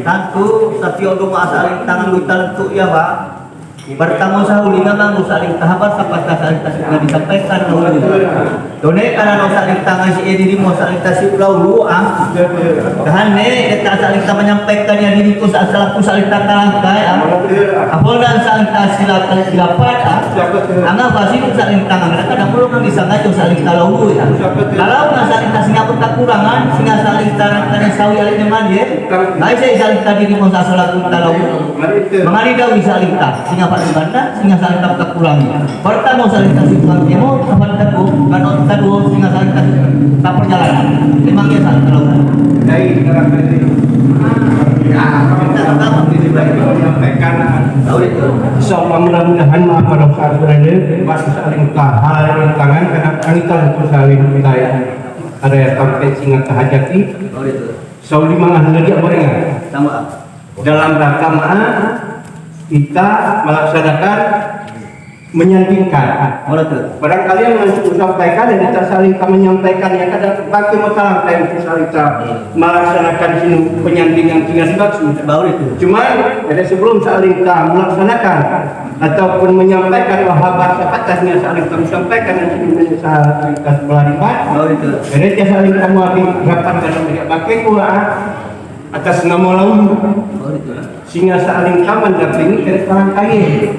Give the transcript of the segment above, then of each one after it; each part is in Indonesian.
Tentu setiap doa saling tangan tentu ya Pak. Bertemu sahuli memang saling tahapan sampai saling tasnya disampaikan dulu. Done karena saling tangan si diri mau saling tasik ulau kahane kita saling menyampaikan yang diriku asal aku saling langkai apol dan saling silakan silapat angga pasti saling tangan kadang perlu kan bisa ngaco saling talau ya. Kalau nggak saling tasnya pun kekurangan sehingga saling tarangkan sawi alih teman ya. Nah saya saling tadi di mau asal aku talau mengari dawi saling tak sehingga banda sehingga saling tak kekurangan. Pertama saling tasik langkai mau kapan tadu kan tadu sehingga saling tak perjalanan. Memangnya saling talau. Dari dalam diri. Insyaallah mudah-mudahan pada saat berada masih saling hal tangan karena angkat itu saling wilayah ada yang sampai singa tahajati sauli mangan lagi apa dengan dalam rangka kita melaksanakan menyandingkan barangkali yang menyampaikan dan kita saling menyampaikan yang kadang pakai masalah yang saling melaksanakan penyandingan dengan dimaksud cuma ada sebelum saling melaksanakan ataupun menyampaikan wahab atasnya saling sampaikan dan saling melarimat jadi dia saling kamu rapat dalam tidak pakai atas nama lalu sehingga saling kaman dapat dari sekarang kaya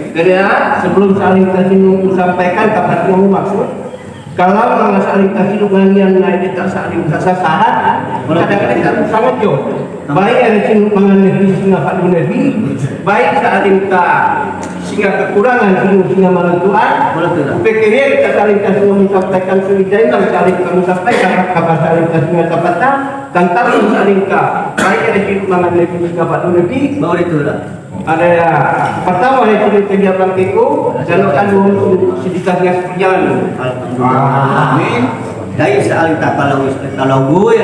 jadi sebelum saling kasih sampaikan kapan kamu maksud kalau nggak saling kasih dengan yang lain tak saling sasaran kadang-kadang tak sangat jauh baik ada sini mengenai sehingga Pak Nabi baik saling tak sehingga kekurangan sehingga malantuan pikirnya kita saling kasih menyampaikan sudah dan saling kamu sampaikan kapan saling kasih tapatan tentang saling ka baik ada sini mengenai sehingga Pak Nabi baru itu lah ada pertama itu kerja praktiku dan akan sedikitnya seperjalan amin dari saling tak kalau gue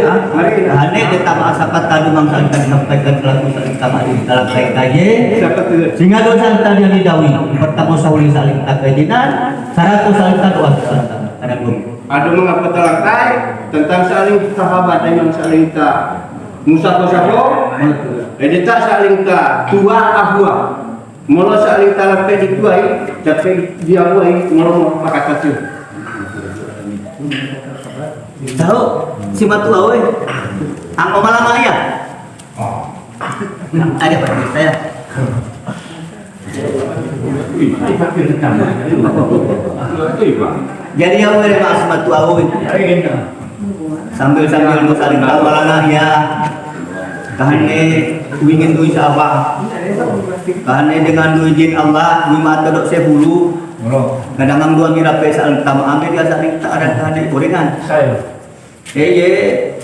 hanya kita masapat tadi mangsa kita sampaikan selaku saling sama di dalam kaye sehingga dosa tadi yang didawi pertama sauli saling tak kajian 100 saling tak doa ada belum ada mengapa terangkai tentang saling sahabat dan saling tak musafah jadi tak saling tak tua ahwa mula saling tak lepas dituai tapi dia buai mula pakai kacau tahu si matua oi ang malam ayah ada pak saya jadi yang boleh mas matua oi sambil mau saling tahu malam ya kahane ingin duit apa kahane dengan duit jin Allah duit mata dok sebulu kadang-kadang dua mira pesal tama ambil dia saling tak ada kahane gorengan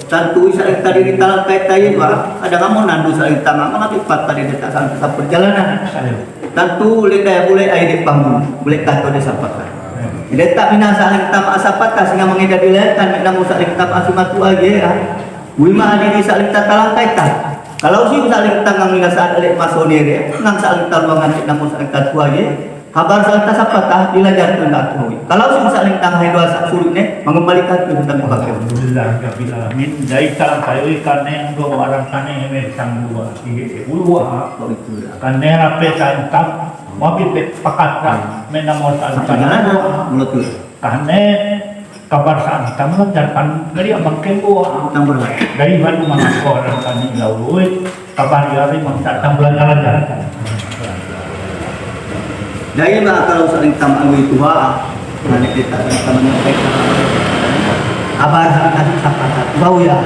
tentu saling tadi di talang kait tayi pak ada kamu nandu saling tama mana pipat tadi di tak sampai perjalanan tentu lidah boleh air di panggung boleh kata desa pakar dia tak bina saling tama asapata sehingga mengedar dilakukan namun saling tama asimatu aja ya wima diri saling talang kaitan kalau sih saling tangang nggak saat alih masonir ya ngang saling taluangan namun saling tatu aja kabar saling tasapata dilajar tu nak tahu kalau sih saling tangang dua sak sulit nih mengembalikan ke tentang pakai alhamdulillah rabbil alamin dari talang kayu karena yang dua orang kana yang sang dua ulua karena rapi saling tam mobil pakatan menamor saling tangang betul karena kabar saat kamu mengajarkan dari abang kebo dari mana mengaku orang kami lalu kabar hari mengatakan tambulan jalan dari mana kalau saling tamu itu nanti kita akan menyampaikan kabar kasih sahabat bau ya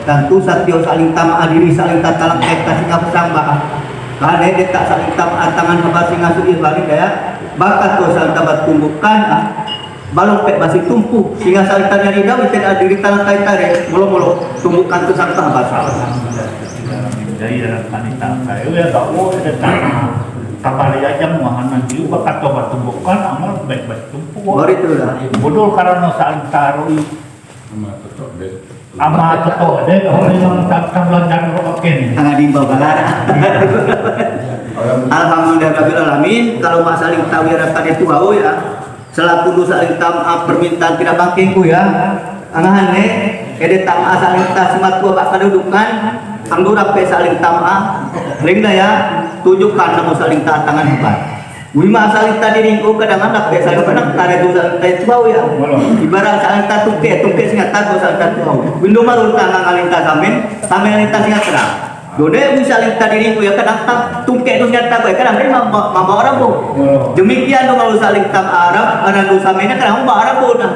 tentu satyo saling tamu diri saling tatalak kasih sambah karena dia tak saling tamu tangan kabar singa sudi balik ya bakat tu saling tabat tumbuhkan balong pek masih tumpu sehingga saling tanya di dalam tidak diri tanah kait tarik mulu tumbukan tu sarta bahasa dari dalam kanita kayu ya tahu ada tanah kapal aja mahanan jiu bakat tobat tumbukan amal baik-baik tumpu baru itu lah bodol karena saling taruh ama toto deh orang yang tak belajar roken tengah di bawah galara alhamdulillah rabbil alamin kalau mak saling tahu ya pada tua ya selaku dosa saling permintaan tidak bangkingku ya angahan nih kede tam saling tas matua bak kedudukan Angdura pe saling tama, ring ya tunjukkan namo saling tangan hebat. Wima saling tadi ringko kadang anak pe saling anak tare tu saling tadi bau ya. Ibarat saling tungke singa tato saling tato. Windu marun tangan saling samin saling singa terang. Dode saling tadi ringko ya kadang tungke tu singa tato kadang dia mama orang bu. Demikian dong kalau saling tam Arab kadang tu saminnya kadang mama Arab bu nah.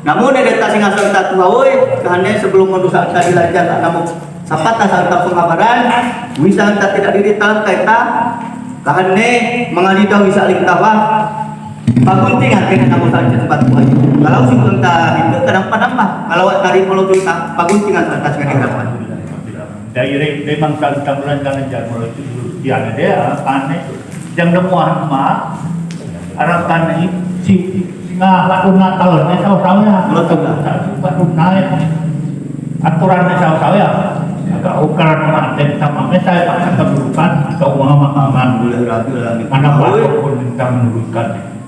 Namun ada tas singa saling tato awoi karena sebelum mendusak tadi lancar namun sapat asal pengabaran bisa tidak diri talang kaita kahane mengalida bisa lingtawa paguntingan kena namun saja tempat buah kalau si tentang itu kadang panambah kalau dari mulut kita paguntingan atas harapan dari memang tanggulan jangan mulut dia ada aneh yang demuan mah harapan ini singa patuna talon saw-sawnya patuna aturannya saw-sawnya agak ukuran manten sama saya paksa keburukan atau pemahaman mana pun kita menurutkan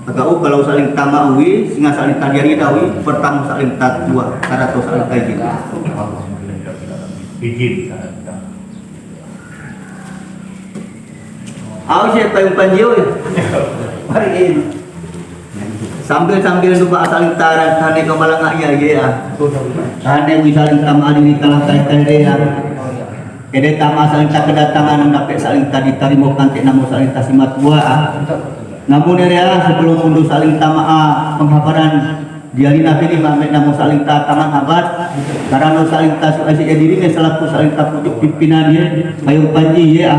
agak kalau saling tamawi singa saling tadiari dawi pertama saling tatua karena tu saling kaji izin awak siapa yang panjio hari ini sambil lupa saling taran kane kamalang ayah ya kane saling tamani di talang kane ya kede tama saling tak kedatangan dapat saling tadi tarimo kantik namo saling tasimat buah namun ya sebelum mundur saling tama penghabaran diari nabi lima namo saling tatangan habat karena saling tasu asi dirinya selaku saling tapujuk pimpinan dia ayo panji ya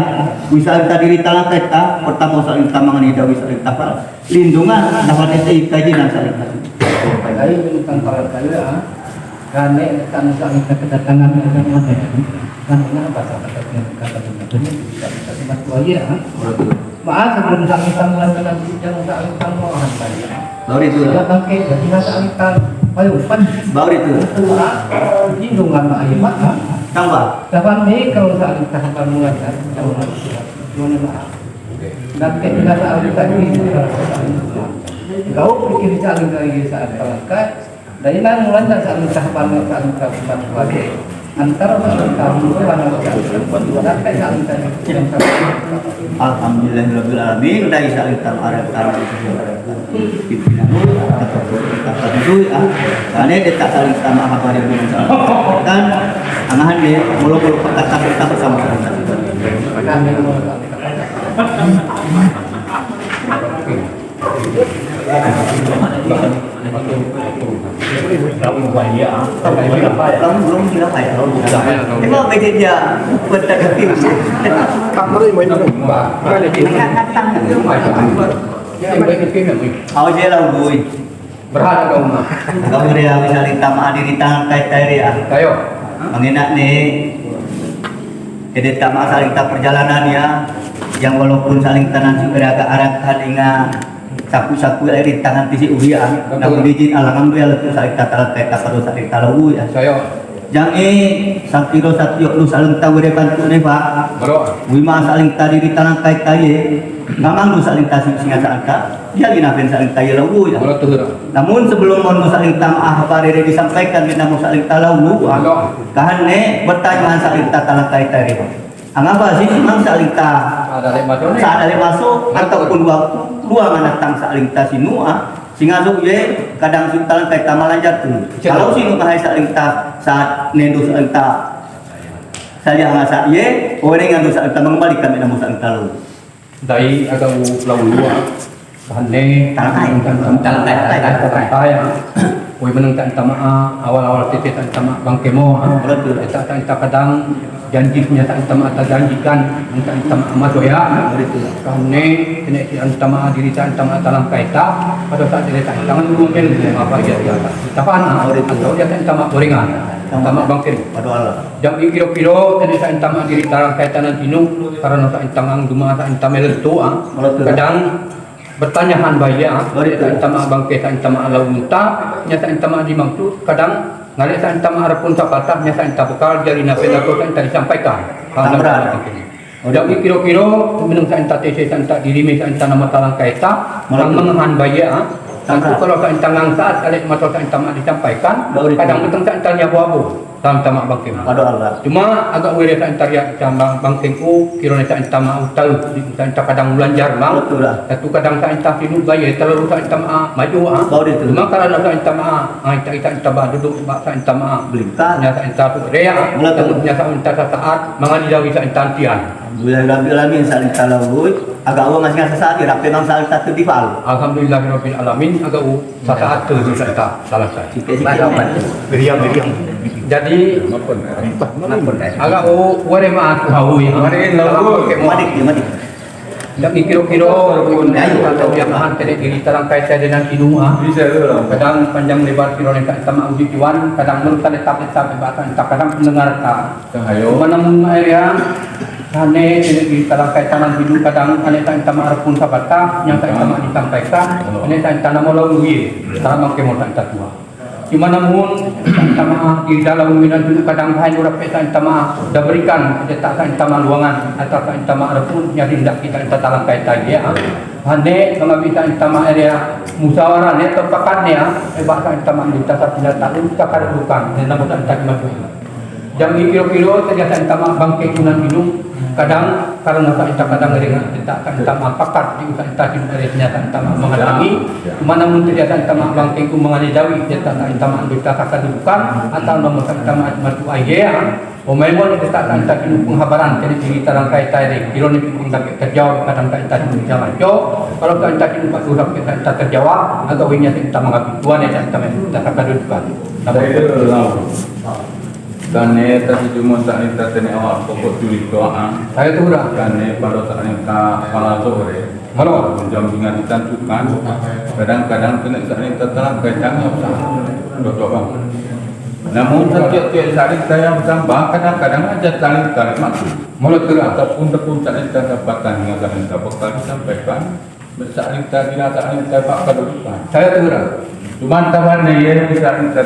bisa tadi talang kita pertama saling tamangan hidawi saling tapal lindungan dapat itu kajian saling tasu lain tentang para kaya karena kan saling kedatangan yang ada karena bahasa kata bisa tempat buaya maaf sebelum saling tanggulan dengan jangan saling tanggulan baru itu ya bangke jadi saling ayo pan baru itu lindungan ayo mak tambah kapan nih kalau saling tahapan mengajar jangan maaf dan kita saling tadi kau pikir saling lagi saat terangkat dari mana mulai saling tahapan saling tahapan lagi antara kamu sampai saling tadi alhamdulillahirabbil alamin dari saling tamarah pimpinan kata itu karena dia tak saling sama apa yang dan angahan dia mulu-mulu kata kita bersama-sama belum bilang apa ya emang bedanya betul aja lah gue berharap kau mah kau dia misalnya tamaan diri tangan kait ya kayo mengenak nih jadi tamaan saling tak perjalanan ya yang walaupun saling tanan agak arah halinga saku-saku air di tangan tisi uya namun izin alhamdulillah itu saling tatal kait apa dosa saling talau ya saya jangan sakiro satyo lu saling tahu dia bantu nih pak wima saling tadi di tangan kait kaya memang lu saling tasik singa sangka dia ginapen saling tayo lau ya namun sebelum mau saling tamah apa dia disampaikan kita mau saling talau lu kahane bertanya saling tatal kait kaya angapa sih memang saling ta saat ada masuk ataupun ruangan datang saling ta sinua singa ye kadang sintalan kait tamalan jatuh kalau sinu kahai saling ta saat nendo saling ta saja ngasa ye orang yang saling ta mengembalikan namu saling talu dari agak lalu kahane tantai Woi menentang tama awal-awal titik tama bangkemo tak kadang janji kenyataan tama tak janjikan minta tama madoya karena kena tama diri tama dalam kaita pada saat dia tangan mungkin apa dia tapan atau dia tama gorengan tama bangkemo padahal jam kilo-kilo kena tama diri dalam kaita nan dinu karena tangan duma tama lentu kadang bertanyahan bayar tama bangke tama launta nyata tama di mangtu kadang ngalih tama arapun sapatah nyata bekal jari napela ko tadi sampaikan udah kilo-kilo minum tante tante diri tante nama talang kaita mengahan bayar tentu kalau tangan saat alih mata tama disampaikan kadang beteng tanya abu tama bangke. Ado Allah. Cuma agak wiri sa intarya jambang bangkengku kira ni sa intama utau di sa inta kadang bulanjar mang. Betul lah. Satu kadang sa inta sinu gaya terlalu sa intama maju Baru itu. Cuma karena sa intama kita intama duduk sa intama Belingkan. nya sa inta tu rea Mula tu. nya sa inta sa saat mangan didawi sa intantian. Alhamdulillah alamin saling talawuy. Agak awang masih saat irape mang saling satu tifal. Alhamdulillahirabbil alamin agak sa saat tu sa inta salah saya. Meriam. Jadi agak wari ma aku hawi. Wari lawu. Madik. Dak kiro-kiro atau yang mahan tadi diri tarang kait saya dengan kinua. Kadang panjang lebar kiro ni tak sama uji kiwan, kadang menurut letap bahkan tak kadang pendengar tak. Mana mun area ane diri tarang kait tangan hidup kadang ane tak sama arpun sabata yang tak sama disampaikan, ane tak tanam melalui tarang make mo tak tua. Cuma namun sama di dalam minat dulu kadang hai urap kita sama dah berikan ada tak sama luangan atau tak sama arpun yang tidak kita talang kait tadi ya. Hande mengambil sama area musyawarah ni terpakat ni bahasa sama kita tidak tahu kita kada bukan dan namun tak maju. Jam kilo-kilo terjadi sama bangke kunan minum kadang karena kita kadang dengan kita sama pakat di usaha kita di area sama mengalami mana mun terjadi sama bangke ku mengalami dawi kita sama kita kada bukan atau nomor sama matu aja Pemain kita tak penghabaran jadi diri tarang kait tadi kilo ni pun tak terjawab kadang tak tadi jalan jo kalau tak tadi pak sudah kita tak terjawab atau ini kita mengambil tuan yang kita akan dudukan. Kane tadi cuma tak ni tadi awak pokok tulis doa. Saya tu dah. Kane pada saat ni kepala sore. Halo. Jam dengan ditentukan. Kadang-kadang kena saat ni terang kaitannya besar. Doa bang. Namun setiap saat saya bersama kadang-kadang aja tarik maksud. Mulut gerak. Ataupun saat kita dapatkan dengan saat kita bakal disampaikan. Saat kita tidak saat kita bakal kedudukan. Saya tu dah. Cuma tahan ni ya saat kita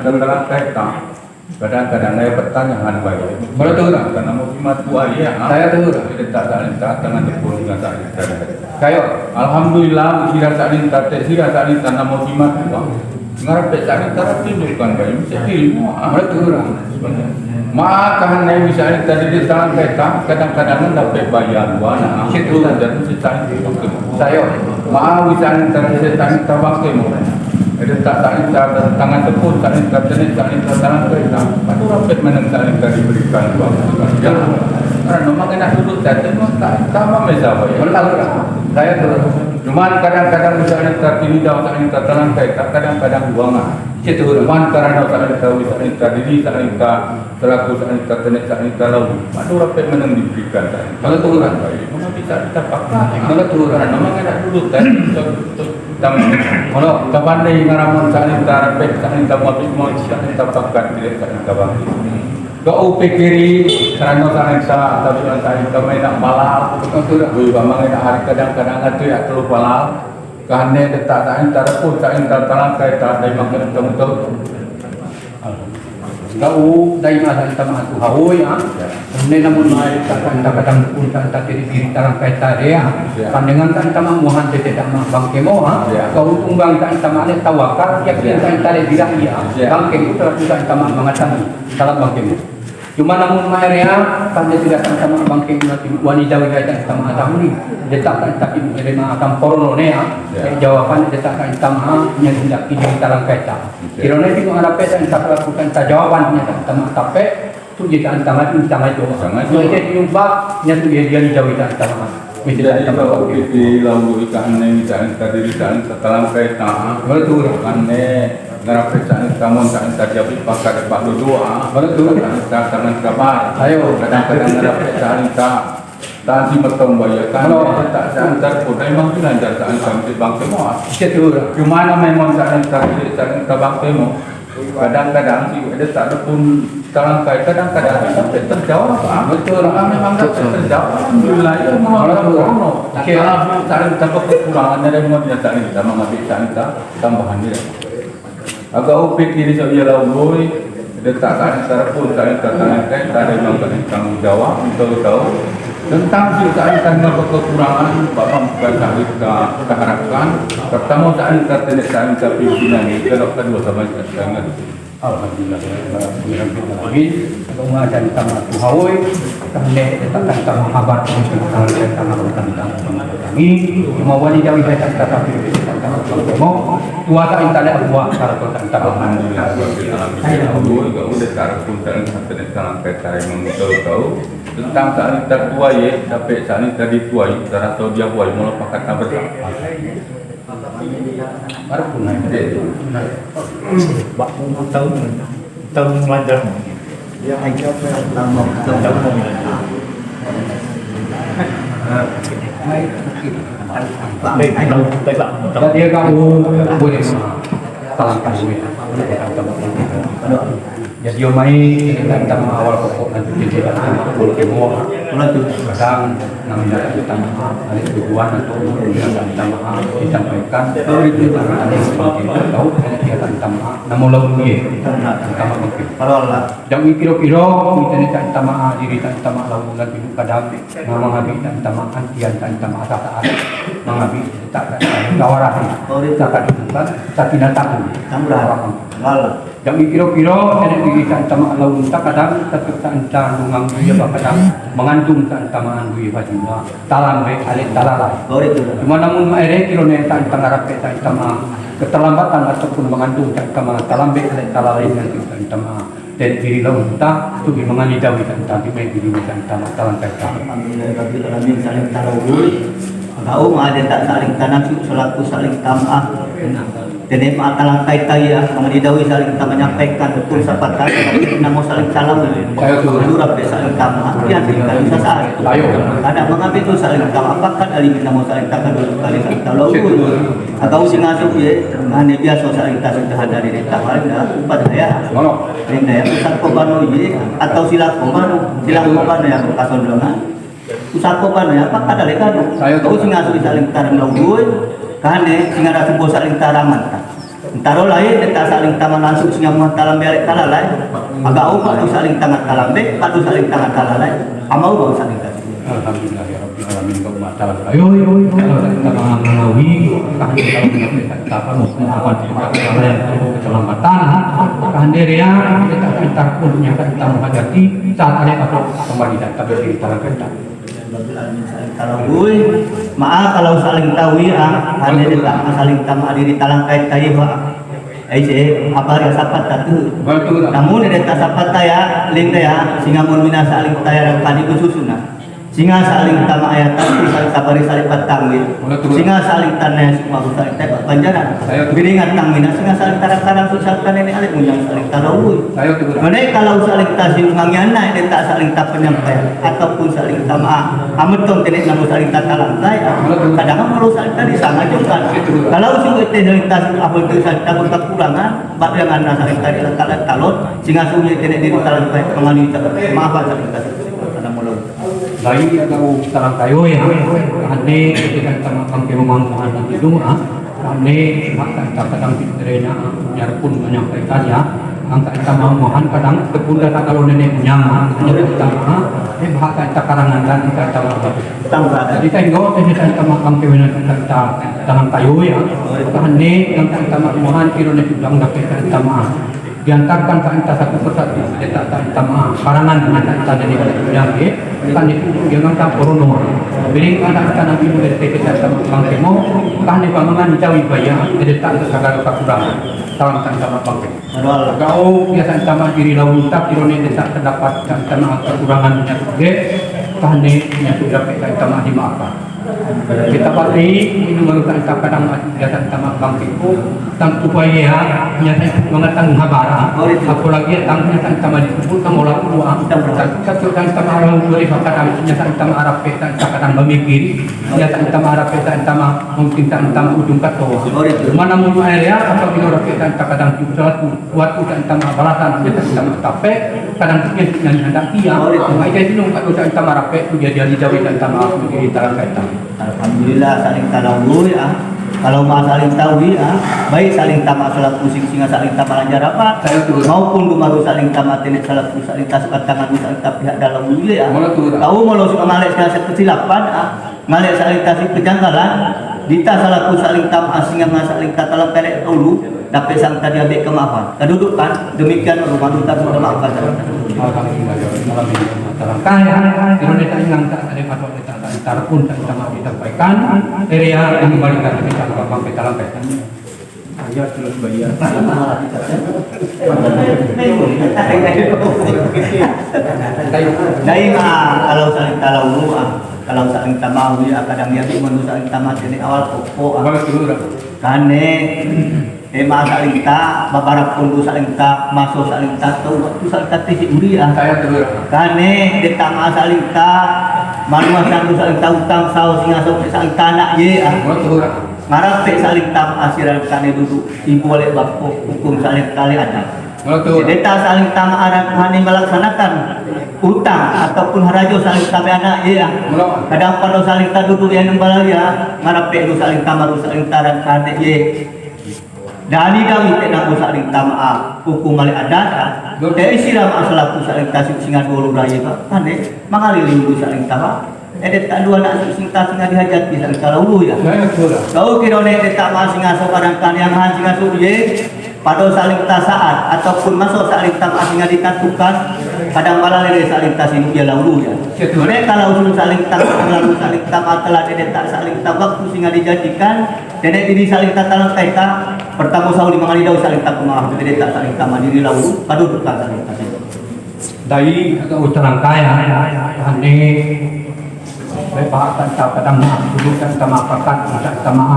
terang kaitan. Kadang-kadang saya pertanyaan baik. Mana tu orang? Karena muslimat tua ya. Saya tu orang. Kita tak dengan tepung dengan tak. Kayo. Alhamdulillah sira salinta sira salinta na muslimat tua. Ngarep salinta tunjukkan baik mesti ilmu. Mana tu orang? Maka hanya bisa tadi di tangan kita kadang-kadang dapat bayar wana. Itu dan setan itu. Saya. Ma bisa setan tabak temu. Ada tak tangan tepuk, tak tangan kereta. Padu rapat menentang diberikan uang. Karena memang kena duduk tadi, tak sama mesra. Saya tu. Cuman kadang-kadang misalnya terpilih dalam tangan kereta, kadang-kadang uang. Itu. Cuman karena misalnya diri, selaku lalu. Padu rapat menentang diberikan. Kalau tu orang. Memang bisa terpakai. Kalau tu orang. Memang kena duduk tadi. Kalau kapan ni ngaramun saling tarapek saling tamat mau saling tapakan tidak saling tabang. Kau pikiri kerana saling sa tapi saling kami nak balal betul tak? Bui bamang nak hari kadang-kadang tu ya terlalu balal. Kerana detak saling tarapun saling tarang kaitan dari makan betul. Kau dari masa kita masuk hawi Ini namun mai kadang-kadang pun tak diri tarang kaitan dia. Pandangan tak sama muhan tidak bangke mo Kau tumbang tak sama ni tawakal yakin tak tadi tidak dia. Bangke itu terus tak sama mengatakan salah bangke mo. Cuma namun area kan dia tidak sama bangke wanita wanita sama tamu ni dia tak terima akan porno ni jawapan dia tak sama yang tidak kini tarang kaitan. Kiranya itu ada peta yang tak lakukan jawabannya sama tapi tu jika antara itu itu jadi jumpa yang tu dia jauh antara Jadi kalau kita lalu ikan ni misalnya tadi misalnya setelah kaitan betul kan ngarap pesan kamu tak terjadi pakai depan doa betul tangan kabar ayo kadang-kadang ngarap pesan tak si betul bayarkan tak santar pun memang tu lancar tak sampai bang semua betul cuma memang tak bang semua kadang-kadang si ada tak ada pun terangkai kadang-kadang sampai terjawab betul memang tak terjawab alhamdulillah ya mau kira saling tanpa kekurangan dari mana tak kita mengambil kita tambahan dia agak upik diri saya lalu detak tak pun saling terangkai tak ada yang tanggung jawab untuk tahu tentang silakan karena kekurangan bapak bukan kita harapkan pertama saat kita tidak saling pimpinan ini kalau kedua sama sangat Alhamdulillah, lagi kalau ada di taman Tuhawoi, kami datang taman kabar untuk taman kami mau wanita wisata tapi taman mau tua tak internet tua kalau taman Udah sekarang pun dalam peta yang tahu tentang saat tertua ya, sampai saat tadi tua, atau dia tua, mau pakai kabar baru pun naik. Bak tahun belajar. Yang aja pertama Jadi kamu boleh talangkan duit. Jadi main tentang awal pokok nanti jadi kalau kemo kadang namanya tentang ada tujuan atau tentang disampaikan itu ada seperti tahu dia tentang namun lalu tentang mungkin yang kira-kira kita tentang diri tentang lalu nanti kadang nama habis tentang antian tentang asal mengambil tak tawaran tak tidak tahu yang kira-kira ada diri tentang lalu tak kadang tentang mengambil kadang mengandung tentang duit bajuna talan baik alik talalai cuma namun akhirnya kilometer tentang arah peta tentang keterlambatan ataupun mengandung tentang talan baik alik talalai nanti tentang dari diri lalu tak itu mengani dawi tentang diri tentang talan peta Alhamdulillah saling tarawih. Tahu ada tak saling tanam selaku saling tamah. Dan masalah kaitan mengidawi saling kita menyampaikan betul sahabat tadi namo saling salam saya tuh lurah saling tamah ya tidak bisa saat ada mengambil itu saling tamah apakah dari namo saling takkan dulu kali kalau atau sing asup ya hanya biasa saling tas sudah ada di tamah ada pada ya ini ya pusat kobano ya atau silat kobano yang kasondongan pusat kobano ya apakah dari kado tahu sing asup saling tarang lawan kane sing ada sebuah saling taraman taro lain kita saling taman langsung sing mau talam belek kalalai agak upa tu saling tangan talambe padu saling tangan kalalai amau bau saling kasih alhamdulillah ya rabbil alamin kau matal ayo kalau kita mengawi kan kita apa keselamatan kan dia kita minta punya kita menghadapi saat ada atau kembali datang dari tangan kita tarawih maaf kalau saling tahu ya hanya dekat saling tamu diri talang kait tayi pak apa ya sapat tatu namun ada sapat taya link ya singa mun mina saling taya kali khususuna singa saling tama ayat tadi saling sabari saling patangwit singa saling tanah semua saling tebak panjaran biringan tangmina singa saling tarang-tarang susah ini alih munyang saling tarawih mana kalau saling tasih mangyana ini tak saling tak penyampaian ataupun saling tama ametong tenek namu saling tatalang saya kadang kalau saling tadi sama juga kalau sungguh saling tasih apa itu saling takut kekurangan bak yang anda saling tadi lekalan talon singa sungguh tenek diri talang saya kemana maaf saling tasih bayi atau tarang kayu ya ane ketika kita makan kemampuan dan itu ane maka kita kadang pikirannya nyarpun menyampaikan ya angka kita mohon kadang kebunda kalau nenek punya hanya kita bahkan kita karangan dan kita jadi kita enggak kita makan kemampuan kita tarang kayu ya ane yang kita mohon kirone bilang kita diantarkan ke entah satu persatu kita tak maaf karangan dengan kita dari yang kan itu jangan tak porono beri kan kita nanti boleh kita sama bang kemo kan di pamangan cawi bayar jadi tak segala kekurangan salam sama bang kemo kau biasa sama diri lawan tak kirone tak terdapat dan sama kekurangannya juga kan yang sudah kita sama dimaafkan kita pasti ini merupakan kadang biasa sama bang kemo tang upaya nyata mengatang habara apalagi tangnya sama disebut sama orang tua satu kan sama orang tua di kadang nyata sama Arab kita kadang memikir nyata sama Arab kita sama mungkin sama ujung kata mana mau area atau di orang kita kadang suatu sama balasan nyata sama tape kadang kita hendak dia makanya itu kalau sama Arab itu dia dijauhi sama di tangan kita alhamdulillah saling tarawih ya kalau mau saling tahu ya baik saling tamat salat pusing singa saling tamat lanjar apa maupun gumaru saling tamat tenek salat pusing saling taskat tangan saling pihak dalam dulu ya tahu mau suka malek saling kesilapan malek saling tasik kejanggalan dita salat pusing saling tamat singa saling katalan pelek dulu dapat sang tadi ambil kemaafan. Kedudukan demikian rumah duta sudah maafkan. Kaya, Indonesia yang tak ada patut kita pun kita mau disampaikan area yang kembalikan kita Bapak kita lampaikan. Ayat terus bayar. Dai kalau saling talau kalau saling tamau ya kadang dia menu saling tamat ini awal pokok. Kane saling ta babarap pun saling ta masuk saling ta tu waktu saling ta tisi uri Saya dulu. kane ditama saling ta manua saling ta utang saus singa saling tanak ye Marap saling tam asiran kane duduk ibu oleh bapko hukum saling kali ada. Deta saling tam aran kane melaksanakan utang ataupun harajo saling tam anak ya. Kadang pada saling ta duduk yang nembal ya. Marap saling tam harus saling taran kane ye. Dani dawi tenang saling tam hukum mali ada. Dari siram asalaku saling tasik singa dulu raya kane mangalili saling tam. Tak dua nak singta singa dihajat bisa kalau ya. Kau kira tak masing asal barangkan yang han singa ye pada saling tasaat ataupun masuk saling tam singa ditentukan kadang malah lele saling tasin dia lalu ya. Mereka kalau usul saling tam lalu saling tam telah tak saling tam waktu singa dijadikan nenek diri saling tatalan kaita pertama sahuli mengali daun saling tam maaf tak saling tam diri lalu pada duka saling tasin. Dari utara kaya ini lepas kadang dudukkan sama pakat sama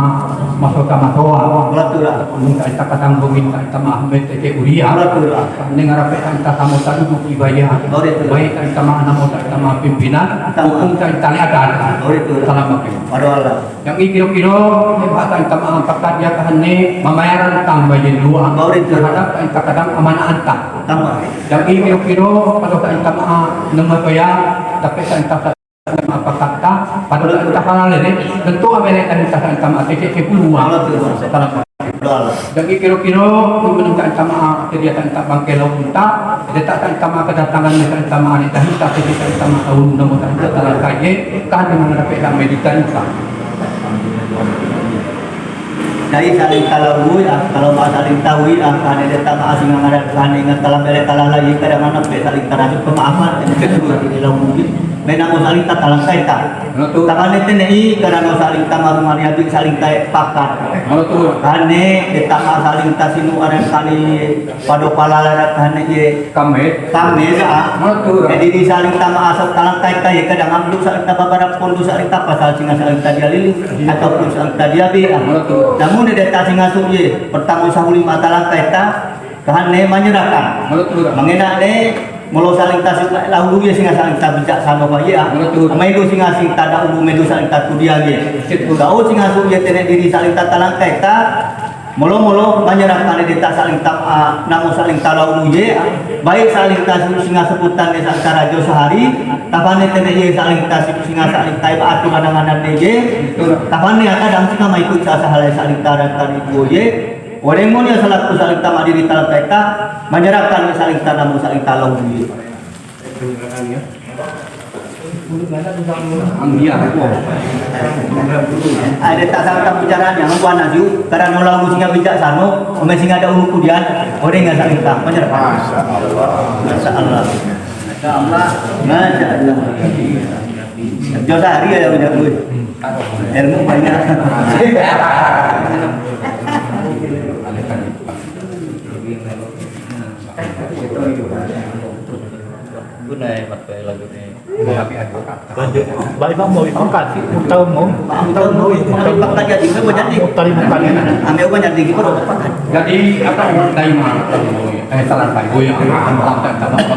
masuk sama toa minta kita kadang meminta sama BTK Uria dengar apa kita sama duduk ibadah baik kita sama nama sama pimpinan hukum kita ada salam pakai yang kira-kira lepas kita sama pakat dia kahane membayaran utang bagi dua terhadap kita kadang amanah antah yang kira-kira pada kita sama nama bayar tapi kita apa kata pada kita halal ini tentu Amerika kita sama TCC peluang dan kira-kira menunjukkan sama kegiatan tak bangkai laut kita letakkan sama kedatangan mereka sama anita kita kegiatan sama tahun nomor dalam kaya kan dengan dapat Amerika kita dari saling tahu ya kalau saling tahu ya kan ada tak asing ada kan ingat dalam mereka lagi kadang-kadang saling terhadap pemahaman itu mungkin menang saling tatalang kaita. Takan itu nih karena saling tamar mariabi saling kayak pakat. Kane ditama saling tasinu orang kali pada palalat kane ye kamet jadi di saling tama asal talang kaita ye kadang ambil saling tababarap pun saling tapa saling tadi alili ataupun saling tadi abi. Namun dia tak singa ye pertama sahuli matalang kaita kane menyerahkan. Mengenai mulu saling tasik lalu ya singa saling tabijak sama bahaya. Maido singa sing tada ulu maido saling tatu dia ge. Kau singa su ya tenek diri saling tatalang kaita. Mulu menyerahkan deta saling tam namu saling talau ulu ye. Baik saling tasik singa sebutan desa rajo sehari. Tapane tenek ye saling tasik singa saling taib atu kadang-kadang ye. Tapane kadang singa mai ikut sahalai saling taran ibu ye. Orang yang selaku saling tamak diri talang kaita menyerahkan saling tanam saling talau diri. Ada tak sama bicaranya membuat naju karena nolau singa bijak sano, singa ada ulu kudian orang yang saling tam menyerahkan. Masya Allah. Jauh hari ya udah ilmu banyak. Gunai pakai lagu ni. Baik bang mau angkat sih, tahu mau. Pakai jadi banyak nih. Tari bukan. Ambil banyak tinggi pun pakai. jadi apa dari mana salah baik ya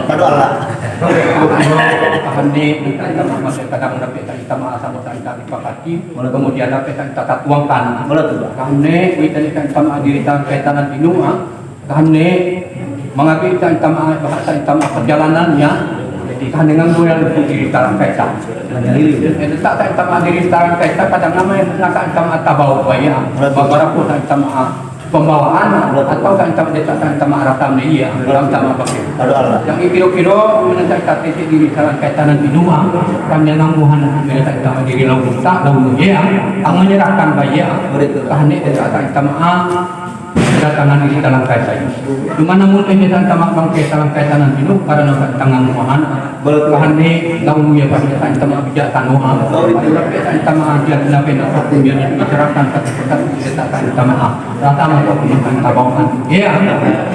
Pada Allah. Akan di masih kadang dapat kita sama kita dipakati kemudian dapat kita tuangkan karena kita sama diri kaitan dinua karena mengambil sama bahasa sama perjalanannya kan dengan yang diri dalam kaitan tak sama diri dalam kaitan kadang namanya nak sama tabau bayar beberapa sama pembawaan atau kan sama arah tamnia dalam sama pakai yang kira-kira menentukan titik diri dalam kaitan dinua kan yang nangguhan menentukan sama diri lalu tak lalu ya ang menyerahkan bayar karena tidak sama kedatangan di dalam kaitan. Cuma namun ini dan tamak bangkai dalam kaitan itu karena tangan muahan. Bahan ni lawan dia pada kaitan tamak bijak tanuha. Kaitan tamak dia nabi nak hukum dia dicerahkan kata kaitan tamak. Rata mak hukum tabangan. Ya,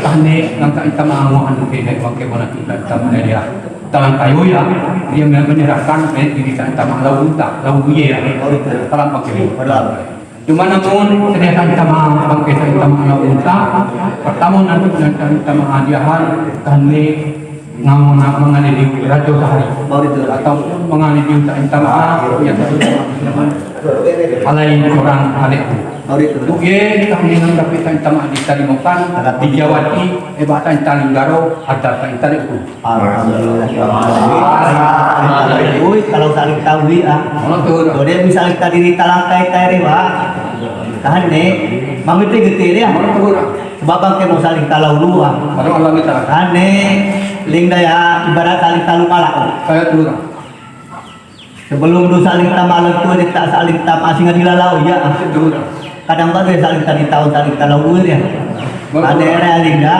bahan ni langkah tamak muahan itu bangkai mana kita tamak dia. Dalam kayu ya, dia menyerahkan diri tamak lawan tak lawan dia dalam pakai. Cuma namun ternyata kita bangkit kita mau unta pertama nanti kita menghadiahkan kami mengalami raja sehari atau mengalami kita ya alai orang alik itu kami menganggap kita ditarimukan dijawati bahkan talinggaro ada kita itu kalau saling tahu kalau dia misalnya kita diri talangkai tadi pak tahan nih mamit getir ya sebab bangke mau saling talau dua tahan nih ling daya ibarat saling talu malak saya turun sebelum du saling tamalang tu dia tak saling tam asingan dilalau ya kadang kadang saling tadi tahu saling talau ya ada era linda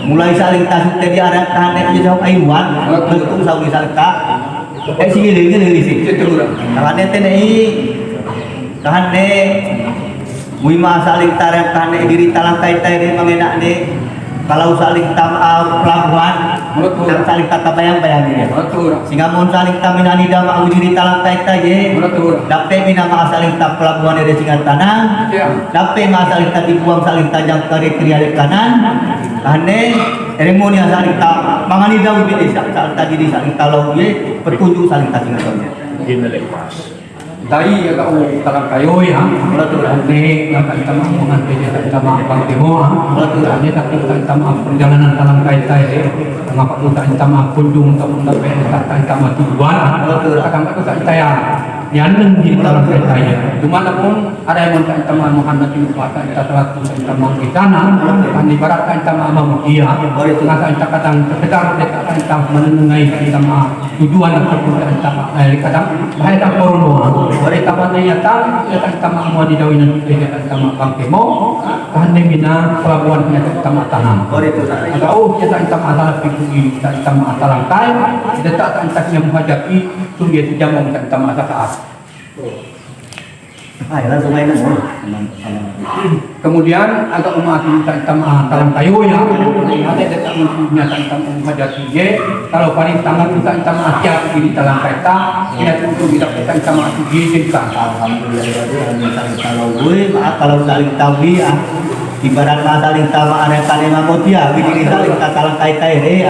mulai saling tasuk tadi arah tahan nih jauh ayuan bentuk saling saling tak sini lagi sih tahan nih tenai tahan ne wima saling tarik tahan ne diri talang kaitai ne mengenak ne kalau saling pelabuhan dan saling tata bayang-bayang dia sehingga mohon saling taminani dama diri talang kaitai ye dapat mina ma saling tak pelabuhan dari singan tanah dapat ma saling tak dibuang saling tajam kari kiri kanan tahan ne seremoni saling tak mangani daun bidi saling tadi saling talau ye petunjuk saling tak singan Ini lepas. dari agak talang kayu ya ini yang kita mengambil kita bangkai moa ini kita perjalanan talang kaitai mengapa kita kunjung sampai kita tujuan akan kita ya yang di talang kaitai cuma namun ada yang kita Muhammad itu kita telah kita mengkitana kan ibaratkan kita amam dia maka kita kadang kita menengai kita tujuan atau kita kadang kita koruno mereka menanyakan kita mau di dawinan kita bangkai mo kan mina pelabuhan kita tanam atau kita masalah pikir kita masalah kai kita tak antaknya menghadapi sungguh tidak mau kita masalah saat langsung main kemudian agak umat kita talang kayu ya ada dekat punya tentang menghadapi ye kalau paling tangan kita asyik di talang kaita kita untuk kita sama di kita kalau saling tahu ya ibarat saling tama ada kalema motia bidiri saling talang kaitai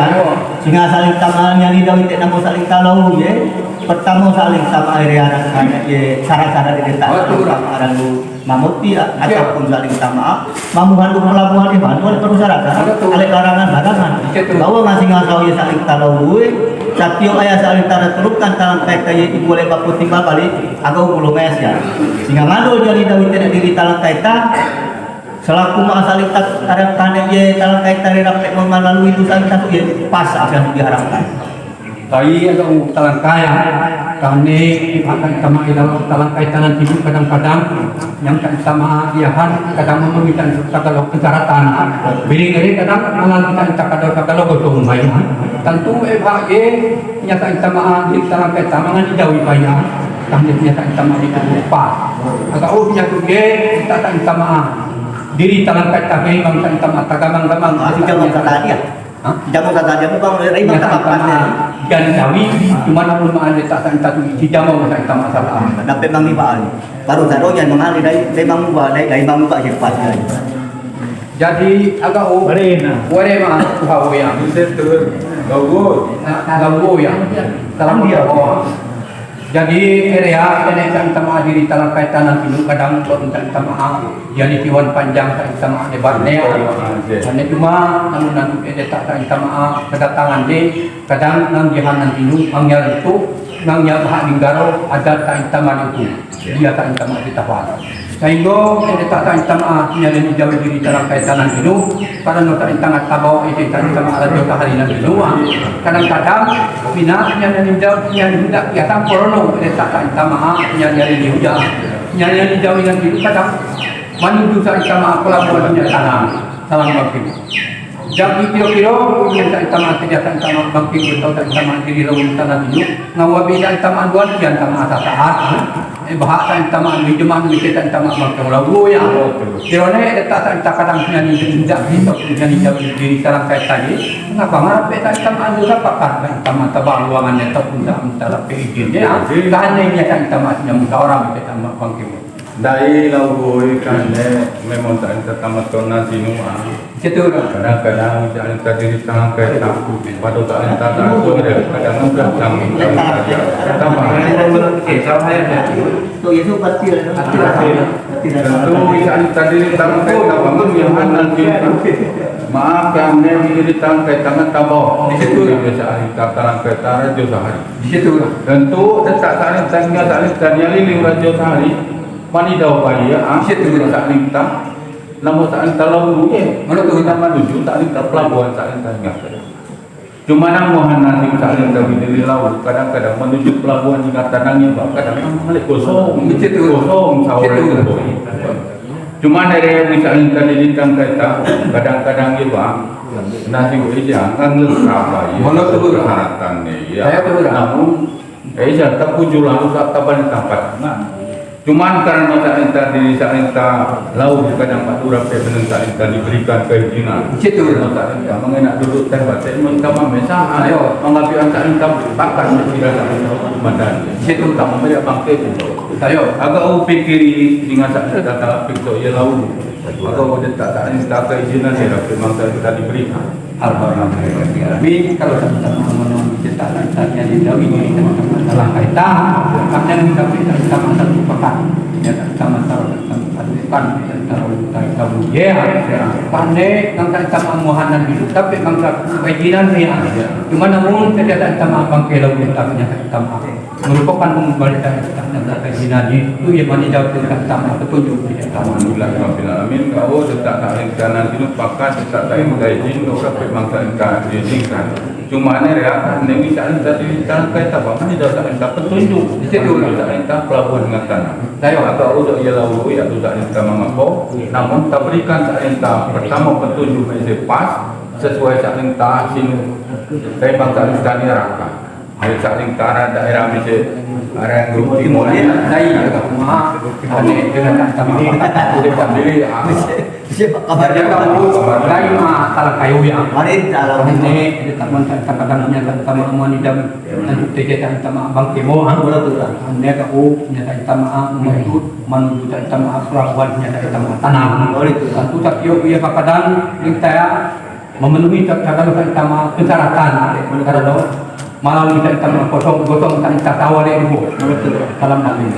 sehingga saling tamanya di dawit namo saling talau ye pertama saling sama area anak ye cara-cara di desa orang mamuti ataupun saling sama mamuhan lu pelabuhan di Bandung oleh masyarakat oleh karangan barangan bahwa masing-masing ye saling talau satyo aya saling tanda terukan talang kaitai ibu oleh bapu tiba balik agak ulung ya sehingga ngado jadi dawit di talang kaita selaku mak saling tak ada tanda ye talang kaitai dapat melalui itu saling tak ye pas akan diharapkan Tapi ada talang kaya, kami akan sama dalam talang kaitan itu kadang-kadang yang sama diahan kadang meminta katalog kesyaratan. Biling ini kadang mengalami katalog itu lumayan. Tentu FHE nyata sama di talang kaitan mengalami jauh banyak. Kami nyata sama di lupa. Agak ubnya juga kita sama diri talang kaitan ini bangsa sama tagamang-gamang. Jamu kata dia. Jamu kata dia bang dari bang apa dan kami cuma namun ada tak satu jamu kita masalah. Dapat bang ibal. Baru satu yang mengalih dari bang ubah dari bang ubah cepat. Jadi agak warema kau yang gawo yang dalam dia. Jadi area ini kita menghadiri talang kaitan itu kadang kita jadi tiwan panjang kita lebar neo. Hanya cuma namun nanti kita kedatangan di kadang nang jihanan itu mangyal itu nangnya bahak ninggaro ada kita itu dia kita ditawar. Sehingga kita nyari jauh diri talang kaitan itu karena nota intangat tabau itu kita ada keharian itu kadang-kadang bina nyari jauh yang tidak kita korono kita nyari jauh nyari jauh yang itu kadang menuju sa itama pelabuhan niya tanam salam bangkit. Jam kilo-kilo yang sa itama tidak sa itama bangkit atau sa itama diri lawang tanah dulu ngawabi sa itama duan kian tama sa taat bahak sa itama hiduman mikir sa itama bangkit lawu ya. Dirone detak sa itama kadang nyanyi tidak bisa nyanyi diri sarang saya tadi ngapa ngarape sa itama dulu pakat sa itama tabang luangannya tak punca antara perizinnya kahannya sa itama yang orang kita bangkit. Dai laugoi kane memang tak ada tamat kona sinua. Itu Kadang-kadang jangan tadi di tangan kereta, pada tak ada tangan tu ada kadang enggak jam saja. Tambah. So itu pasti Tentu jangan tadi di tangan kereta bangun yang nanti. Maaf kami di tangan kereta tabau. Itu biasa di tangan kereta rajo sehari. di situ Tentu tetap saling tanya liling rajo sehari. Pani daw pa iya, ang siya tingin sa aling ta, namo sa aling talaw luye, ano to kita manuju sa aling pelabuhan sa aling tanya. Cuma nang mohan natin sa aling gabi nililaw, kadang-kadang menuju pelabuhan hingga tanangnya ba, kadang malik kosong, kosong sa orang boy. Cuma dari sa aling kanilitang kita, kadang-kadang iba, nasi uya ang lengkap ya, kesehatan ya. Namun, saya tak kunjung lalu saat kapan tempat. Cuman karena tak entah diri tak entah laut kadang patura pemenang tak entah diberikan keizinan. Situ Tak entah mengenak duduk teh batik mentama mesah ayo mengambil tak entah pakan tidak tak entah badan. Situ tak memberi bangkit itu. tayo Agak upikiri dengan tak entah tak pikir ia laut. Agak udah tak entah keizinan dia dapat mangsa kita diberikan. alhamdulillah kalau teman-teman kita tanya di dawi ini teman-teman dalam kaitan kadang kita sama satu pekan ya sama taruh kan taruh ya pandai ngangkat sama muhanan itu tapi ngangkat kejinan ya cuma namun tidak ada sama bangkelau kita kita merupakan pengembalian kita kejinan itu yang menjawab dengan sama petunjuk Alhamdulillah Rabbil Alamin. Kau tetap tak ingkanan itu pakat tetap tak ingkar izin orang pemangsa ingkar diizinkan. Cuma ni reakan ni misalnya tadi dalam kaitan apa ni dah tak ingkar petunjuk. Di situ tak ingkar pelabuhan dengan tanah. Tayo agak udah ia lalu ya tu tak ingkar mengapo. Namun tak berikan tak ingkar pertama petunjuk mesti pas sesuai tak ingkar sini. Dari bangsa ingkar ni raka. Hari tak ingkar daerah mesti ada grup timur ni. dari rumah ane dengan sama Udah sendiri. siapa kabarnya kamu dari mah salah kayu ya Kemarin dalam ini kita kadang-kadangnya sama wanita lanjut kegiatan sama bang kemo ane kau nyata sama menuju sama pelabuhan nyata sama tanam tentu tapi ia kadang kita memenuhi kadang sama persyaratan karena malam kita gotong kita tawari ibu salam nabi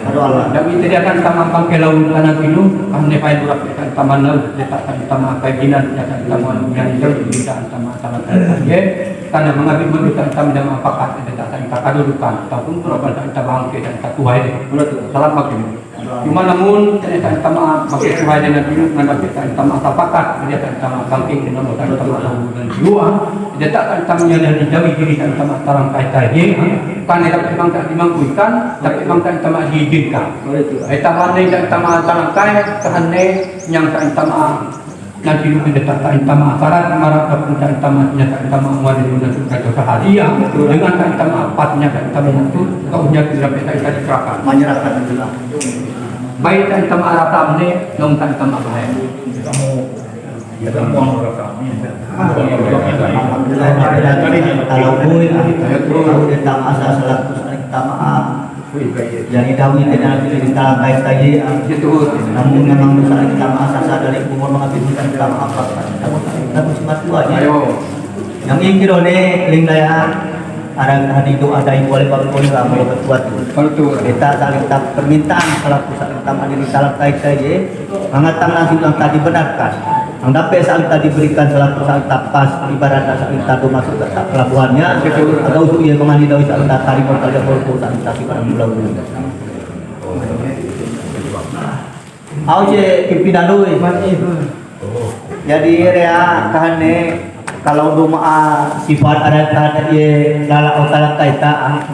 tapi tidak akan sama pangkelau tanah itu kami pai durak kita tamanal kita sama kajian kita sama yang kita sama salam ya karena mengambil mendukan kami dalam apakah kita kadudukan ataupun perubahan kita bangkit dan kita tuai salam nabi cuma namun kita sama makin tuai dengan itu mengambil kita sama apakah kita sama bangkit dengan kita sama dan jiwa dia tak akan yang dijauhi diri dan sama talang kaitan ini kan dapat memang tak dimangkuikan tapi memang tak sama diizinkan kita pandai dan sama talang kaitan karena yang tak sama nanti lu mendetak tak sama syarat marah kapun tak sama nyata sama wadah dan suka seharian dengan tak sama apatnya tak sama itu kau nya tidak bisa kita diserahkan menyerahkan itu lah. baik tak sama arah ni nong tak sama baik Kalau boy, kalau tentang asal selaku tamaan, yang dawi dengan kita baik tadi, namun memang dosa kita asal dari umur mengambil kita tamaan apa? Tapi cuma dua aja. Yang ingin kirone lingdayan. Arang hadi itu ada yang boleh bangun lah mau berbuat kita saling tak permintaan kalau saling tak mandiri salah kait saja mengatakan langsung yang tadi benarkan yang dapat saling tadi berikan selaku saling tak pas ibaratnya saling tadi masuk ke pelabuhannya atau usul yang kemandi dari saling tak tarik berkali berpuluh saling tak ibarat pulau Aku je pimpinan dulu jadi rea kahane kalau rumah sifat ada tanda ye lala o talang kaita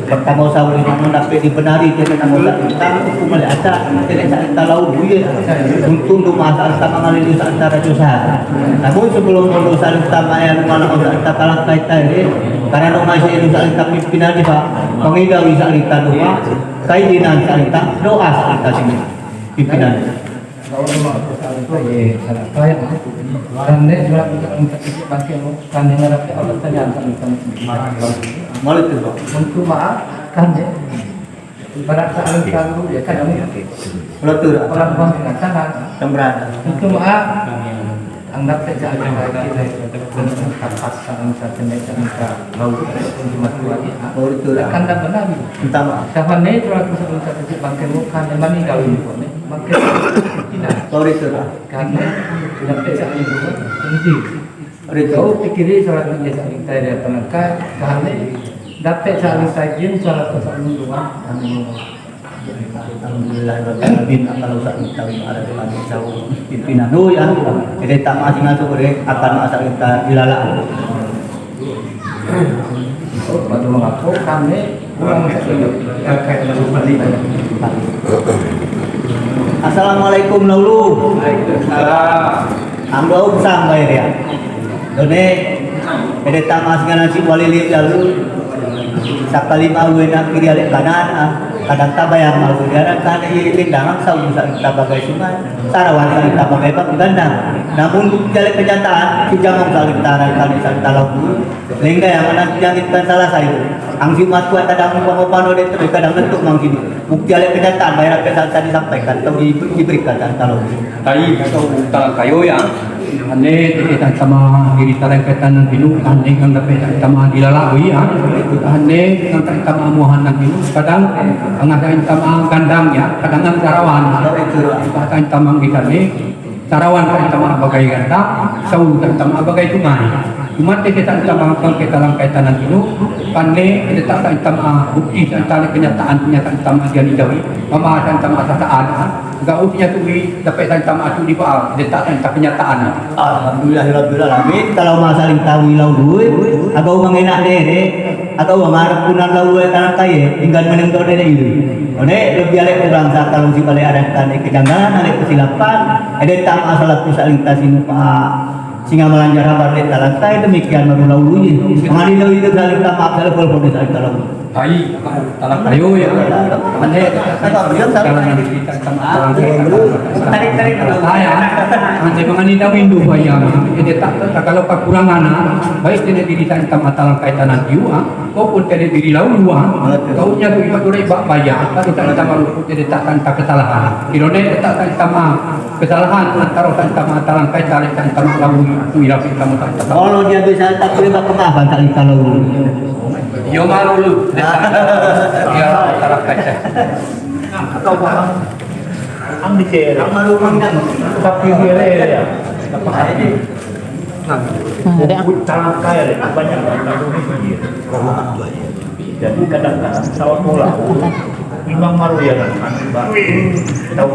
pertama sa uli mo dapat dibenari dia nang ulat kita hukum mali ada tidak sa talau buye untuk rumah sa mga liliw sa antara Diyosa. Namun sebelum mo sa tama ya rumah o sa talang kaita karena rumah sa ilo sa alita pimpinan di ba pangidawi sa alita rumah kaidinan sa alita doa sa alita pimpinan. Malit itu. Untuk maaf kan ya pada saat kamu ya kan Betul. orang bang dengan sana Tembrana. untuk maaf anggap saja ada kita dengan kapas sang satu meter laut untuk mati Betul. akan dan benar Minta maaf. siapa nih kalau aku sebelum satu bangkai muka memang ini kau ini bangkai tidak Betul. karena tidak bisa itu penting. Betul. Kau pikiri salat menjadi saling tay dia penangkai karena dapat saling tay dia salat saling dua. Alhamdulillah rabbil kalau sa kita ada di mana jauh pimpinan ya. Jadi tak masing masuk akan asal kita dilalaan. Batu mengaku kami kurang sekali terkait dengan beli. Assalamualaikum laulu. Amdo usang bayar ya. Done ede tamas ngana si walili lalu sakali mawe nak kiri alik kanan kadang tabayang malu darat kan iring dangang sa usa kita bagai sungai sarawan sa kita bagai gandang namun jalik kenyataan si jamong saling tarai kali sa talau lengga yang anak jangitkan salah saya ang simat kuat kadang pangopano dito kadang bentuk mang sini bukti alik kenyataan bayar pesan tadi disampaikan atau diberikan dan talau Tayo talang kayo ya. Ane kita sama diri talang kaitan ng binu, ane ang dapat sama dilalawi ya. Ane ang sama amuhan ng binu. Kadang ang ating sama gandang ya, kadang ang sarawan. Kadang tamang ikan sarawan kan sama bagay ganda, sawu kan sama bagay tunay. Umate kita sama kita lang kaitan ng binu. Ane kita kan sama bukti antara kenyataan sama dia didawi. Mamahan sama sataan. Gautnya tu dapat sama tu di bawah, letakkan tak kenyataan. Alhamdulillahirabbil alamin. Kalau masaling tawi laului, agaw manginak dere, agaw mangarap kunan laului tanah kaya, tinggal menengkau dere itu. One lebih alek kurang sa kalau si balik ada tane kejanggalan, alek kesilapan, ada tak masalah tu saling tasin singa melanjar habar di talantai demikian baru laului. Mengadil laului itu saling tak maaf saling pol saling talau. Tayo, talang kayo ya. Ane talang kita sama Tarik-tarik saya nanti mengenai windu bayang jadi tak kalau kekurangan baik tidak diri saya sama talang kaitan nanti maupun tidak diri lalu kau nya tu ibarat orang bak bayang tapi tak sama jadi tak kesalahan kirone tak sama kesalahan antara sama talang kaitan sama lalu itu ilapi kamu tak kalau dia bisa tak terima kemaafan tak kalau yo malu lu ya talang kaitan Kau paham? Ang dicere. ang marumang na Tapi ya. Napakahati. Talang kaya rin. Banyak orang Indonesia. Jadi kadang-kadang sawat bola. Imang maruya kan. Tahu